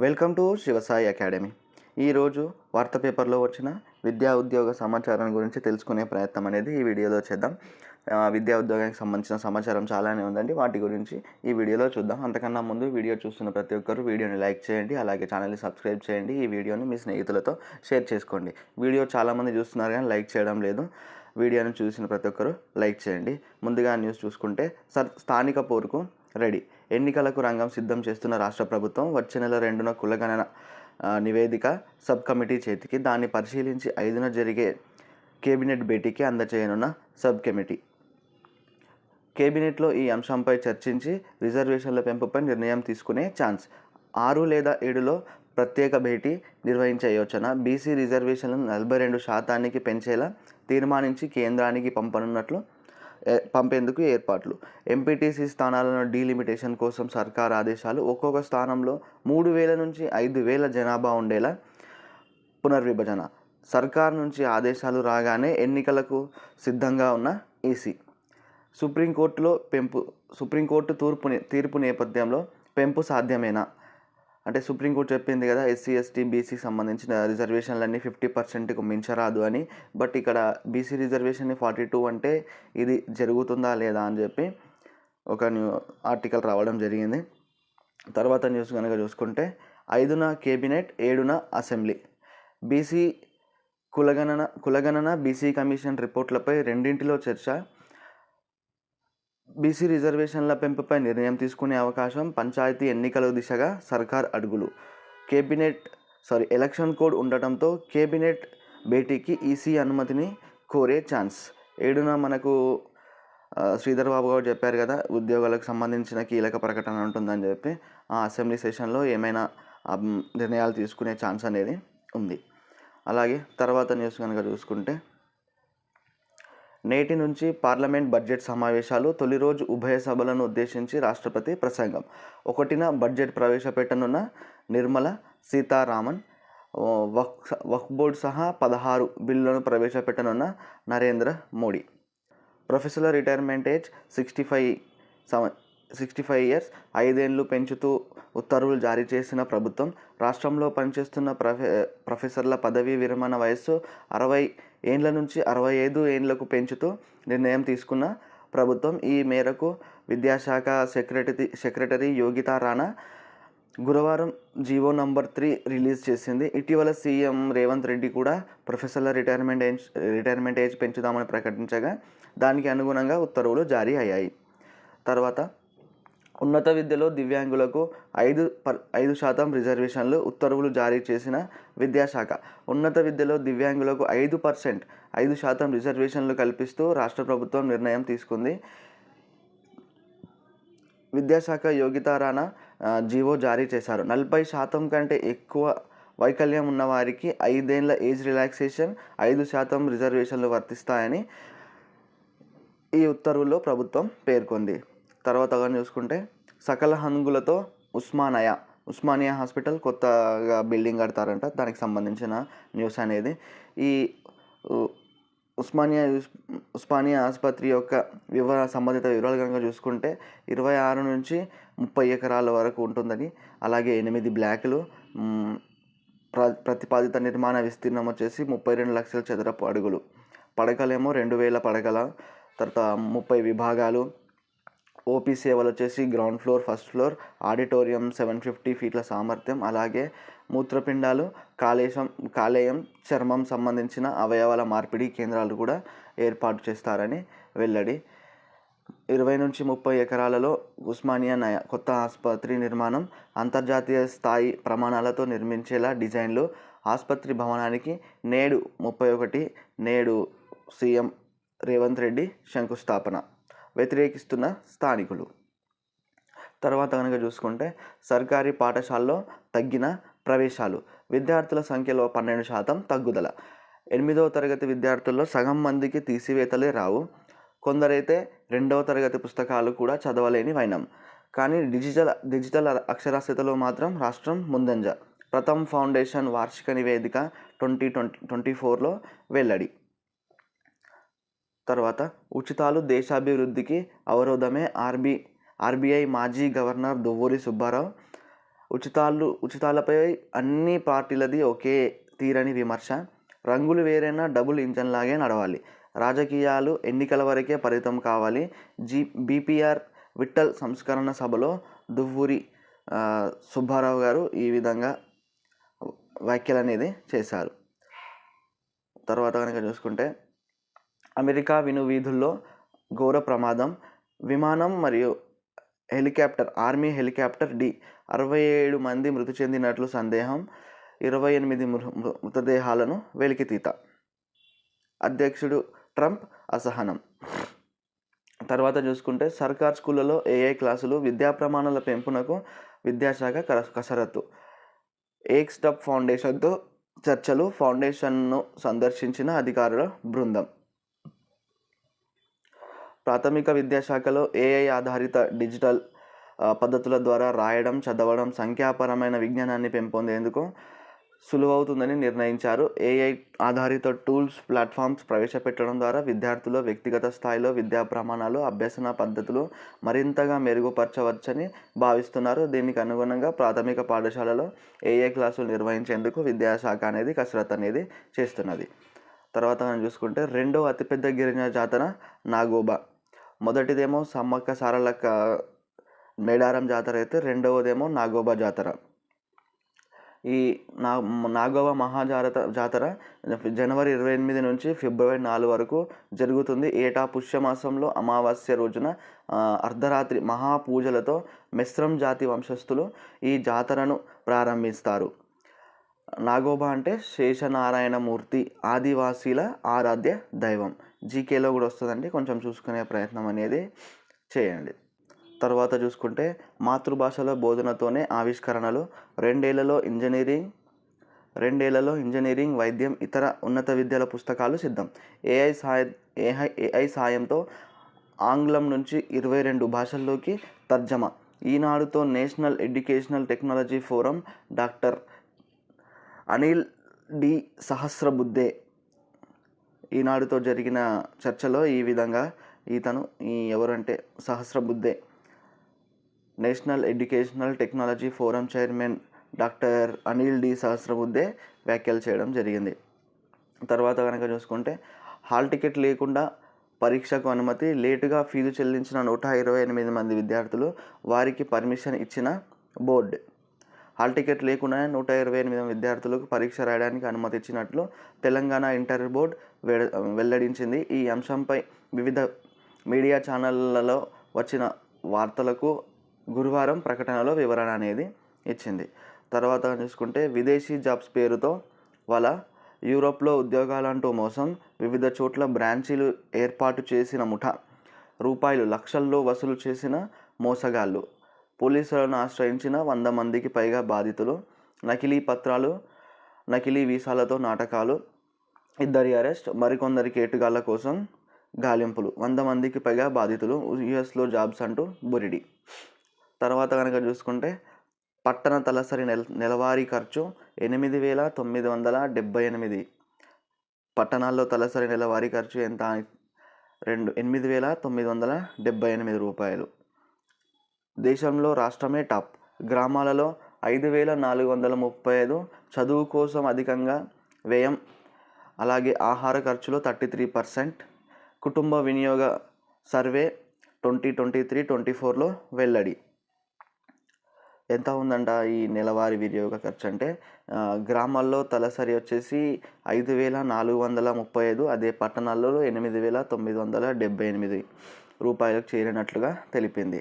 Welcome to Shivasai academy. ఈరోజు వార్తా పేపర్లో వచ్చిన విద్యా ఉద్యోగ సమాచారం గురించి తెలుసుకునే ప్రయత్నం అనేది ఈ వీడియోలో చేద్దాం. విద్యా ఉద్యోగానికి సంబంధించిన సమాచారం చాలానే ఉందండి, వాటి గురించి ఈ వీడియోలో చూద్దాం. అంతకన్నా ముందు వీడియో చూస్తున్న ప్రతి ఒక్కరు వీడియోని లైక్ చేయండి, అలాగే ఛానల్ని సబ్స్క్రైబ్ చేయండి. ఈ వీడియోని మీ స్నేహితులతో షేర్ చేసుకోండి. వీడియో చాలామంది చూస్తున్నారు కానీ లైక్ చేయడం లేదు. వీడియోని చూసిన ప్రతి ఒక్కరు లైక్ చేయండి. ముందుగా న్యూస్ చూసుకుంటే, స్థానిక పోరుకు రెడీ, ఎన్నికలకు రంగం సిద్ధం చేస్తున్న రాష్ట్ర ప్రభుత్వం వచ్చే నెల 2న కులగణన నివేదిక సబ్ కమిటీ చేతికి, దాన్ని పరిశీలించి 5న జరిగే కేబినెట్ భేటీకి అందజేయనున్న సబ్ కమిటీ. కేబినెట్లో ఈ అంశంపై చర్చించి రిజర్వేషన్ల పెంపుపై నిర్ణయం తీసుకునే ఛాన్స్. 6 లేదా 7లో ప్రత్యేక భేటీ నిర్వహించే యోచన. బీసీ రిజర్వేషన్లను 42% పెంచేలా తీర్మానించి కేంద్రానికి పంపేందుకు ఏర్పాట్లు. ఎంపీటీసీ స్థానాలను డీలిమిటేషన్ కోసం సర్కార్ ఆదేశాలు. ఒక్కొక్క స్థానంలో 3000 నుంచి 5000 జనాభా ఉండేలా పునర్విభజన. సర్కార్ నుంచి ఆదేశాలు రాగానే ఎన్నికలకు సిద్ధంగా ఉన్న ఈసీ. సుప్రీంకోర్టు తీర్పు నేపథ్యంలో పెంపు సాధ్యమేనా అంటే, సుప్రీంకోర్టు చెప్పింది కదా, ఎస్సీ ఎస్టీ బీసీకి సంబంధించిన రిజర్వేషన్లన్నీ 50%కు మించరాదు అని. బట్ ఇక్కడ బీసీ రిజర్వేషన్ని 42 అంటే ఇది జరుగుతుందా లేదా అని చెప్పి ఒక ఆర్టికల్ రావడం జరిగింది. తర్వాత న్యూస్ కనుక చూసుకుంటే, 5న కేబినెట్, 7న అసెంబ్లీ. బీసీ కులగణన బీసీ కమిషన్ రిపోర్ట్లపై రెండింటిలో చర్చ. బీసీ రిజర్వేషన్ల పెంపుపై నిర్ణయం తీసుకునే అవకాశం. పంచాయతీ ఎన్నికల దిశగా సర్కార్ అడుగులు. ఎలక్షన్ కోడ్ ఉండటంతో కేబినెట్ భేటీకి ఈసీ అనుమతిని కోరే ఛాన్స్. 7న మనకు శ్రీధర్ బాబు గారు చెప్పారు కదా, ఉద్యోగాలకు సంబంధించిన కీలక ప్రకటన ఉంటుందని చెప్పి. ఆ అసెంబ్లీ సెషన్లో ఏమైనా నిర్ణయాలు తీసుకునే ఛాన్స్ అనేది ఉంది. అలాగే తర్వాత న్యూస్ కనుక చూసుకుంటే, నేటి నుంచి పార్లమెంట్ బడ్జెట్ సమావేశాలు. తొలి రోజు ఉభయ సభలను ఉద్దేశించి రాష్ట్రపతి ప్రసంగం. 1న బడ్జెట్ ప్రవేశపెట్టనున్న నిర్మలా సీతారామన్. వక్ఫ్ బోర్డు సహా 16 బిల్లులను ప్రవేశపెట్టనున్న నరేంద్ర మోడీ. ప్రొఫెసర్ల రిటైర్మెంట్ ఏజ్ 65 years, 5 ఏళ్లు పెంచుతూ ఉత్తర్వులు జారీ చేసిన ప్రభుత్వం. రాష్ట్రంలో పనిచేస్తున్న ప్రొఫెసర్ల పదవీ విరమణ వయస్సు 60 ఏళ్ల నుంచి 65 ఏళ్లకు పెంచుతూ నిర్ణయం తీసుకున్న ప్రభుత్వం. ఈ మేరకు విద్యాశాఖ సెక్రటరీ యోగితా రాణా గురువారం జీవో నంబర్ 3 రిలీజ్ చేసింది. ఇటీవల సీఎం రేవంత్ రెడ్డి కూడా ప్రొఫెసర్ల రిటైర్మెంట్ ఏజ్ పెంచుదామని ప్రకటించగా, దానికి అనుగుణంగా ఉత్తర్వులు జారీ అయ్యాయి. తర్వాత ఉన్నత విద్యలో దివ్యాంగులకు 5% రిజర్వేషన్లు. ఉత్తర్వులు జారీ చేసిన విద్యాశాఖ. ఉన్నత విద్యలో దివ్యాంగులకు 5% రిజర్వేషన్లు కల్పిస్తూ రాష్ట్ర ప్రభుత్వం నిర్ణయం తీసుకుంది. విద్యాశాఖ యోగితా రాణా జీవో జారీ చేశారు. 40% కంటే ఎక్కువ వైకల్యం ఉన్నవారికి 5 ఏళ్ల ఏజ్ రిలాక్సేషన్, 5% రిజర్వేషన్లు వర్తిస్తాయని ఈ ఉత్తర్వుల్లో ప్రభుత్వం పేర్కొంది. తర్వాత చూసుకుంటే, సకల హంగులతో ఉస్మానియా హాస్పిటల్ కొత్తగా బిల్డింగ్ కడతారంట. దానికి సంబంధించిన న్యూస్ అనేది. ఈ ఉస్మానియా ఆసుపత్రి యొక్క సంబంధిత వివరాలు కనుక చూసుకుంటే, 26 నుంచి 30 ఎకరాల వరకు ఉంటుందని. అలాగే 8 బ్లాకులు. ప్రతిపాదిత నిర్మాణ విస్తీర్ణం వచ్చేసి 32 లక్షల చదరపు అడుగులు. పడకలేమో 2000 పడకల. తర్వాత 30 విభాగాలు. ఓపీ సేవలు వచ్చేసి ground floor, first floor. Auditorium 750 ఫీట్ల సామర్థ్యం. అలాగే మూత్రపిండాలు, కాలేయం, చర్మం సంబంధించిన అవయవాల మార్పిడి కేంద్రాలు కూడా ఏర్పాటు చేస్తారని వెల్లడి. 20 నుంచి 30 ఎకరాలలో ఉస్మానియా కొత్త ఆసుపత్రి నిర్మాణం. అంతర్జాతీయ స్థాయి ప్రమాణాలతో నిర్మించేలా డిజైన్లు. ఆసుపత్రి భవనానికి నేడు సీఎం రేవంత్ రెడ్డి శంకుస్థాపన. వ్యతిరేకిస్తున్న స్థానికులు. తర్వాత కనుక చూసుకుంటే, సర్కారీ పాఠశాలలో తగ్గిన ప్రవేశాలు. విద్యార్థుల సంఖ్యలో 12% తగ్గుదల. 8వ తరగతి విద్యార్థుల్లో సగం మందికి తీసివేతలే రావు. కొందరైతే 2వ తరగతి పుస్తకాలు కూడా చదవలేని వైనం. కానీ డిజిటల్ అక్షరాస్యతలో మాత్రం రాష్ట్రం ముందంజ. ప్రథమ్ ఫౌండేషన్ వార్షిక నివేదిక 2024లో వెల్లడి. తర్వాత ఉచితాలు దేశాభివృద్ధికి అవరోధమే. ఆర్బీఐ మాజీ గవర్నర్ దువ్వూరి సుబ్బారావు. ఉచితాలపై అన్ని పార్టీలది ఒకే తీరని విమర్శ. రంగులు వేరైనా డబుల్ ఇంజన్ లాగే నడవాలి. రాజకీయాలు ఎన్నికల వరకే పరిమితం కావాలి. బీపీఆర్ విఠల్ సంస్కరణ సభలో దువ్వూరి సుబ్బారావు గారు ఈ విధంగా వ్యాఖ్యలు అనేది చేశారు. తర్వాత కనుక చూసుకుంటే అమెరికా వినువీధుల్లో ఘోర ప్రమాదం. విమానం మరియు హెలికాప్టర్ ఆర్మీ హెలికాప్టర్ D-67 మంది మృతి చెందినట్లు సందేహం. 28 మృతదేహాలను వెలికితీత. అధ్యక్షుడు ట్రంప్ అసహనం. తర్వాత చూసుకుంటే సర్కార్ స్కూళ్ళలో AI క్లాసులు. విద్యా ప్రమాణాల పెంపునకు విద్యాశాఖ కసరత్తు. ఏక్స్టబ్ ఫౌండేషన్తో చర్చలు. ఫౌండేషన్ను సందర్శించిన అధికారుల బృందం. ప్రాథమిక విద్యాశాఖలో AI ఆధారిత డిజిటల్ పద్ధతుల ద్వారా రాయడం, చదవడం, సంఖ్యాపరమైన విజ్ఞానాన్ని పెంపొందేందుకు సులువవుతుందని నిర్ణయించారు. AI ఆధారిత టూల్స్, ప్లాట్ఫామ్స్ ప్రవేశపెట్టడం ద్వారా విద్యార్థుల వ్యక్తిగత స్థాయిలో విద్యా ప్రమాణాలు, అభ్యసన పద్ధతులు మరింతగా మెరుగుపరచవచ్చని భావిస్తున్నారు. దీనికి అనుగుణంగా ప్రాథమిక పాఠశాలలో AI క్లాసులు నిర్వహించేందుకు విద్యాశాఖ అనేది కసరత్తు అనేది చేస్తున్నది. తర్వాత మనం చూసుకుంటే రెండో అతిపెద్ద గిరిజన జాతర నాగోబా. మొదటిదేమో సమ్మక్క సారలక్క మేడారం జాతర అయితే రెండవదేమో నాగోబా జాతర. ఈ నాగోబా జాతర జనవరి 28 నుంచి ఫిబ్రవరి 4 వరకు జరుగుతుంది. ఏటా పుష్యమాసంలో అమావాస్య రోజున అర్ధరాత్రి మహాపూజలతో మెస్రం జాతి వంశస్థులు ఈ జాతరను ప్రారంభిస్తారు. నాగోబా అంటే శేషనారాయణమూర్తి, ఆదివాసీల ఆరాధ్య దైవం. జీకేలో కూడా వస్తుందండి, కొంచెం చూసుకునే ప్రయత్నం అనేది చేయండి. తర్వాత చూసుకుంటే మాతృభాషలో బోధనతోనే ఆవిష్కరణలు. రెండేళ్లలో ఇంజనీరింగ్, వైద్యం, ఇతర ఉన్నత విద్యల పుస్తకాలు సిద్ధం. AI సాయంతో ఆంగ్లం నుంచి 22 భాషల్లోకి తర్జమా. ఈనాడుతో national educational technology forum doctor Anil D. Sahasrabuddhe ఈనాడుతో జరిగిన చర్చలో ఈ విధంగా ఎవరంటే Sahasrabuddhe national educational technology forum chairman doctor Anil D. Sahasrabuddhe వ్యాఖ్యలు చేయడం జరిగింది. తర్వాత కనుక చూసుకుంటే హాల్ టికెట్ లేకుండా పరీక్షకు అనుమతి. లేటుగా ఫీజు చెల్లించిన 128 మంది విద్యార్థులు, వారికి పర్మిషన్ ఇచ్చిన బోర్డు. హాల్ టికెట్ లేకుండానే 128 విద్యార్థులకు పరీక్ష రాయడానికి అనుమతి ఇచ్చినట్లు తెలంగాణ ఇంటర్ బోర్డు వెల్లడించింది. ఈ అంశంపై వివిధ మీడియా ఛానళ్లలో వచ్చిన వార్తలకు గురువారం ప్రకటనలో వివరణ అనేది ఇచ్చింది. తర్వాత చూసుకుంటే విదేశీ జాబ్స్ పేరుతో యూరోప్లో ఉద్యోగాలంటూ మోసం. వివిధ చోట్ల బ్రాంచీలు ఏర్పాటు చేసిన ముఠా. రూపాయలు లక్షల్లో వసూలు చేసిన మోసగాళ్లు. పోలీసులను ఆశ్రయించిన 100 మందికి పైగా బాధితులు. నకిలీ పత్రాలు, నకిలీ వీసాలతో నాటకాలు. 2 అరెస్ట్, మరికొందరికి ఏటుగాళ్ల కోసం గాలింపులు. 100 మందికి పైగా బాధితులు. యుఎస్లో జాబ్స్ అంటూ బురిడి. తర్వాత కనుక చూసుకుంటే పట్టణ తలసరి నెలవారీ ఖర్చు 8,978. పట్టణాల్లో తలసరి నెలవారీ ఖర్చు ఎంత? 8,978 రూపాయలు. దేశంలో రాష్ట్రమే టాప్. గ్రామాలలో 5,435. చదువు కోసం అధికంగా వ్యయం. అలాగే ఆహార ఖర్చులో 33%. కుటుంబ వినియోగ సర్వే 2023-24లో వెల్లడి. ఎంత ఉందంట ఈ నెలవారీ వినియోగ ఖర్చు అంటే గ్రామాల్లో తలసరి వచ్చేసి 5,435. అదే పట్టణాల్లో 8,978 రూపాయలకు చేరినట్లుగా తెలిపింది.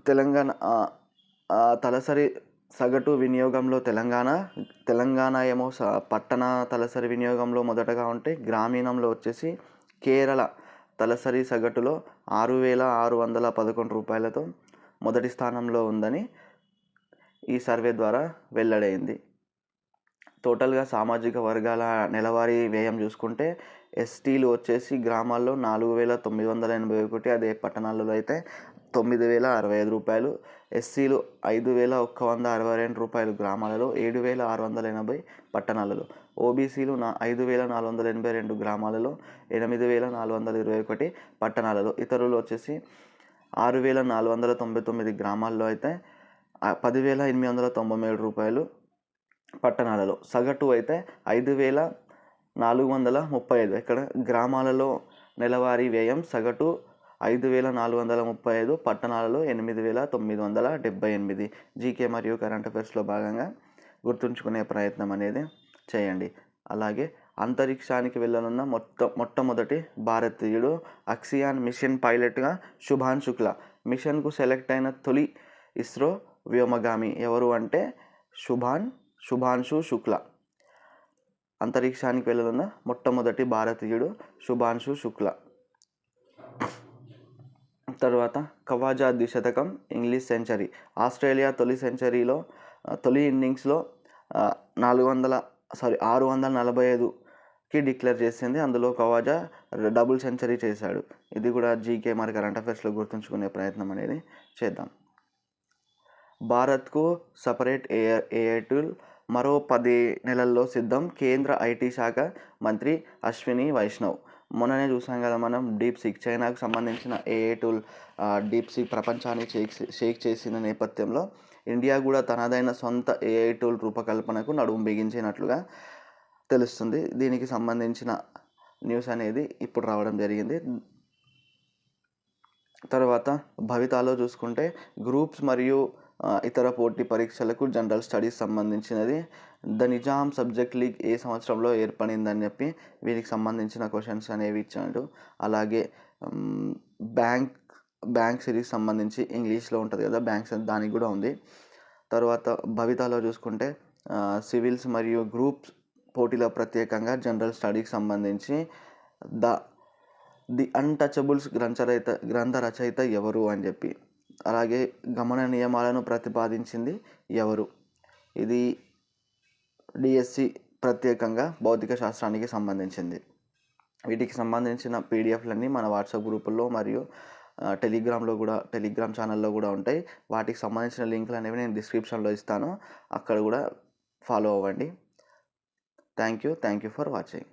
తెలంగాణ తలసరి సగటు వినియోగంలో తెలంగాణ ఏమో పట్టణ తలసరి వినియోగంలో మొదటగా ఉంటే, గ్రామీణంలో వచ్చేసి కేరళ తలసరి సగటులో 6,611 రూపాయలతో మొదటి స్థానంలో ఉందని ఈ సర్వే ద్వారా వెల్లడైంది. టోటల్గా సామాజిక వర్గాల నెలవారీ వ్యయం చూసుకుంటే ఎస్టీలు వచ్చేసి గ్రామాల్లో 4,981. అదే పట్టణాలలో అయితే 9,065 రూపాయలు. ఎస్సీలు 5,162 రూపాయలు గ్రామాలలో, 7,680 పట్టణాలలో. ఓబీసీలు 5,482 గ్రామాలలో, 8,421 పట్టణాలలో. ఇతరులు వచ్చేసి 6,499 గ్రామాల్లో అయితే 10,897 పట్టణాలలో. సగటు అయితే 5,435. ఇక్కడ గ్రామాలలో నెలవారీ వ్యయం సగటు 5,435, పట్టణాలలో 8,978. జీకే మరియు కరెంట్ అఫైర్స్లో భాగంగా గుర్తుంచుకునే ప్రయత్నం అనేది చేయండి. అలాగే అంతరిక్షానికి వెళ్ళనున్న మొట్టమొదటి భారతీయుడు అక్సియాన్ మిషన్ పైలట్గా శుభాన్ శుక్లా. మిషన్కు సెలెక్ట్ అయిన తొలి ఇస్రో వ్యోమగామి ఎవరు అంటే శుభాన్షు శుక్లా. అంతరిక్షానికి వెళ్ళనున్న మొట్టమొదటి భారతీయుడు శుభాన్షు శుక్లా. తర్వాత ఖవాజా ద్విశతకం ఇంగ్లీష్ సెంచరీ. ఆస్ట్రేలియా తొలి ఇన్నింగ్స్లో 645కి డిక్లేర్ చేసింది. అందులో ఖవాజా డబుల్ సెంచరీ చేశాడు. ఇది కూడా జీకే మరి కరెంట్ అఫైర్స్లో గుర్తుంచుకునే ప్రయత్నం అనేది చేద్దాం. భారత్కు సపరేట్ ఏఐ టూల్ మరో 10 నెలల్లో సిద్ధం. కేంద్ర ఐటీ శాఖ మంత్రి అశ్విని వైష్ణవ్. మొన్ననే చూసాం కదా మనం డీప్సీక్, చైనాకు సంబంధించిన ఏఐ టూల్ డీప్సీక్ ప్రపంచాన్ని షేక్ చేసిన నేపథ్యంలో ఇండియా కూడా తనదైన సొంత ఏఐ టూల్ రూపకల్పనకు నడుము బిగించినట్లుగా తెలుస్తుంది. దీనికి సంబంధించిన న్యూస్ అనేది ఇప్పుడు రావడం జరిగింది. తర్వాత భవితాలో చూసుకుంటే గ్రూప్స్ మరియు ఇతర పోటీ పరీక్షలకు జనరల్ స్టడీస్ సంబంధించినది. ద నిజాం సబ్జెక్ట్ లీగ్ ఏ సంవత్సరంలో ఏర్పడిందని చెప్పి వీరికి సంబంధించిన క్వశ్చన్స్ అనేవి ఇచ్చాడు. అలాగే బ్యాంక్ సిరీస్ సంబంధించి ఇంగ్లీష్లో ఉంటుంది కదా బ్యాంక్స్, దానికి కూడా ఉంది. తర్వాత భవితాలో చూసుకుంటే సివిల్స్ మరియు గ్రూప్స్ పోటీల ప్రత్యేకంగా జనరల్ స్టడీకి సంబంధించి ది అన్టచబుల్స్ గ్రంథ రచయిత ఎవరు అని చెప్పి, అలాగే గమన నియమాలను ప్రతిపాదించింది ఎవరు, ఇది డిఎస్సి ప్రత్యేకంగా భౌతిక శాస్త్రానికి సంబంధించింది. వీటికి సంబంధించిన పీడిఎఫ్లన్నీ మన వాట్సాప్ గ్రూపుల్లో మరియు టెలిగ్రామ్ ఛానల్లో కూడా ఉంటాయి. వాటికి సంబంధించిన లింకులు అనేవి నేను డిస్క్రిప్షన్లో ఇస్తాను, అక్కడ కూడా ఫాలో అవ్వండి. Thank you for watching.